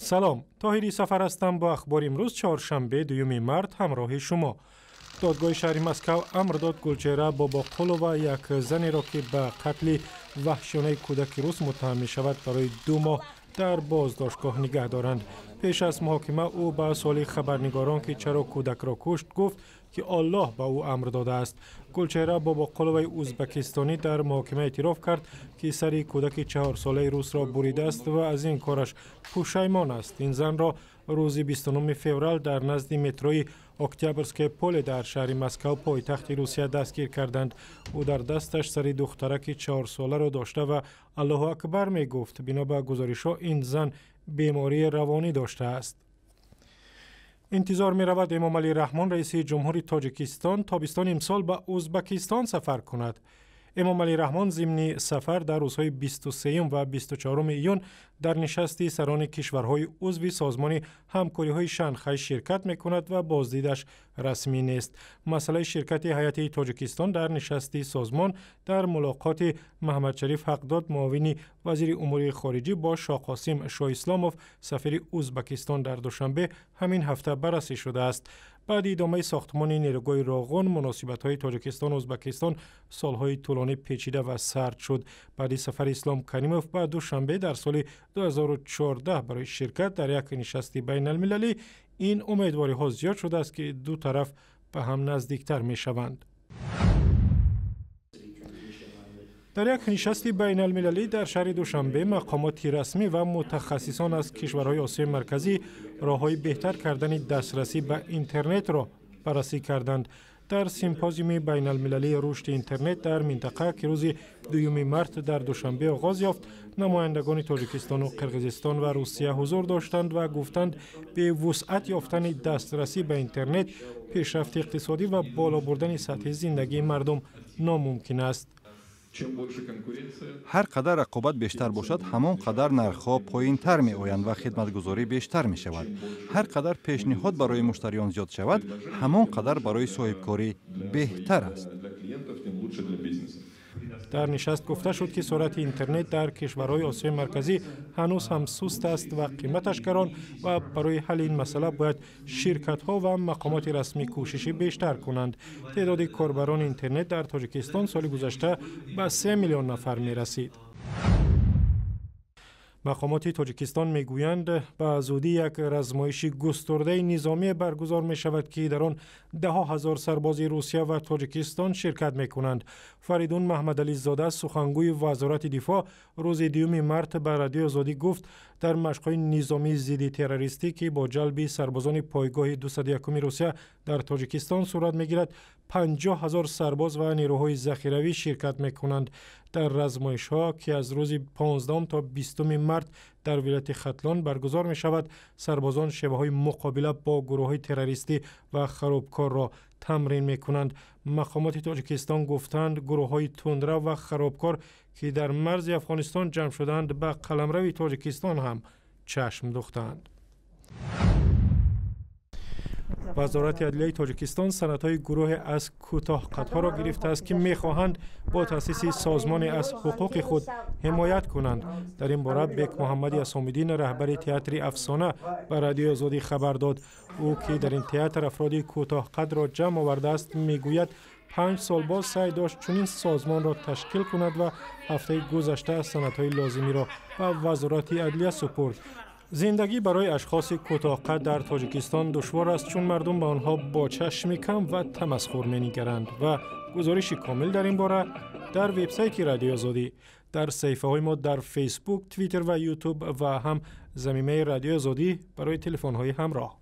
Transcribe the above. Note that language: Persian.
سلام، طاهری سفر هستم با اخبار امروز چهارشنبه 2 مارت همراه شما. دادگاه شهر مسکو امر داد گلچهره باباقولووا یک زنی را که به قتل وحشیانه کودک روس متهم می شود برای 2 ماه در بازداشتگاه نگه دارند. پیش از محاکمه او به سوال خبرنگاران که چرا کودک را کشت گفت که الله به او امر داده است. گلچهره باباقولووای ازبکستانی در محاکمه اعتراف کرد که سر کودک 4 ساله روس را بریده است و از این کارش پشیمان است. این زن را روز 29 فوریه در نزد متروی اکتبرسکی پل در شهر مسکو پایتخت روسیه دستگیر کردند. او در دستش سر دخترک 4 ساله را داشته و الله اکبر می گفت. بنا به گزارش‌ها این زن بیماری روانی داشته است. انتظار می رود امامالӣ رحمون رئیس جمهوری تاجیکستان تابستان امسال به ازبکستان سفر کند. امامالӣ رحمون ضمن سفر در روزهای 23 و 24 ایون در نشست سران کشورهای عضو سازمان همکاری‌های شانگهای شرکت می‌کند و بازدیدش رسمی نیست. مسئله شرکت هیئت تاجیکستان در نشست سازمان در ملاقات محمد شریف حقداد معاون وزیر امور خارجه با شاه قاسم شاه اسلاموف سفیر ازبکستان در دوشنبه همین هفته بررسی شده است. بعد ادامه ساختمان نیروگاه راغون مناسبت‌های تاجیکستان و ازبکستان سالهای طولانی پیچیده و سرد شد. بعد سفر اسلام کریموف به دوشنبه در سال 2014 برای شرکت در یک نشست بین المللی این امیدواری‌ها زیاد شده است که دو طرف به هم نزدیکتر می‌شوند. در یک نشست بین المللی در شهر دوشنبه مقامات رسمی و متخصصان از کشورهای آسیای مرکزی راه‌های بهتر کردن دسترسی به اینترنت را بررسی کردند. در سیمپوزیوم بین المللی رشد اینترنت در منطقه که روز 2 مارت در دوشنبه آغاز یافت، نمایندگان تاجیکستان و قرقیزستان و روسیه حضور داشتند و گفتند به وسعت یافتن دسترسی به اینترنت پیشرفت اقتصادی و بالا بردن سطح زندگی مردم ناممکن است. هر قدر رقابت بیشتر باشد همان قدر نرخ‌ها پایین‌تر می‌آیند و خدمتگزاری بیشتر می‌شود. هر قدر پیشنهاد برای مشتریان زیاد شود همان قدر برای صاحبکاری بهتر است. در نشست گفته شد که سرعت اینترنت در کشورهای آسیای مرکزی هنوز هم سست است و قیمتش گران و برای حل این مسئله باید شرکت‌ها و مقامات رسمی کوشش بیشتر کنند. تعداد کاربران اینترنت در تاجیکستان سال گذشته به 3 میلیون نفر می‌رسید. مقامات تاجیکستان میگویند به زودی یک رزمایش گسترده نظامی برگزار می شود که در آن 10,000 سرباز روسیه و تاجیکستان شرکت می کنند. فریدون محمدعلی زاده سخنگوی وزارت دفاع روز 2 مارت به رادیوی آزادی گفت در مشق‌های نظامی ضد تروریستی که با جلب سربازان پایگاه 201 روسیه در تاجیکستان صورت می‌گیرد 50,000 سرباز و نیروهای ذخیروی شرکت می‌کنند. در رزمایش‌ها که از روز 15 تا 20 مارت در ولایت ختلان برگزار می‌شود، سربازان شیوه‌های مقابله با گروه‌های تروریستی و خرابکار را تمرین می‌کنند. مقامات تاجیکستان گفتند گروه‌های تندرو و خرابکار که در مرز افغانستان جمع شدند به قلمرو تاجیکستان هم چشم دوختند. وزارت عدلیه تاجیکستان سندهای گروه از کوتاه قدها را گرفته است که می‌خواهند با تأسیس سازمان از حقوق خود حمایت کنند. در این باره بیک محمدی اسامیدین رهبر تئاتر افسانه به رادیوی آزادی خبر داد. او که در این تئاتر افراد کوتاه قد را جمع آورده است میگوید 5 سال باز سعی داشت چنین سازمان را تشکیل کند و هفته گذشته سندهای لازمی را به وزارت عدلیه سپرد. زندگی برای اشخاص کوتاه قد در تاجیکستان دشوار است چون مردم به آنها با چشم کم و تمسخر می‌نگرند و گزارش کامل در این باره در وبسایت رادیوی آزادی، در صفحه‌های ما در فیسبوک، توییتر و یوتیوب و هم زمینه رادیوی آزادی برای تلفن‌های همراه.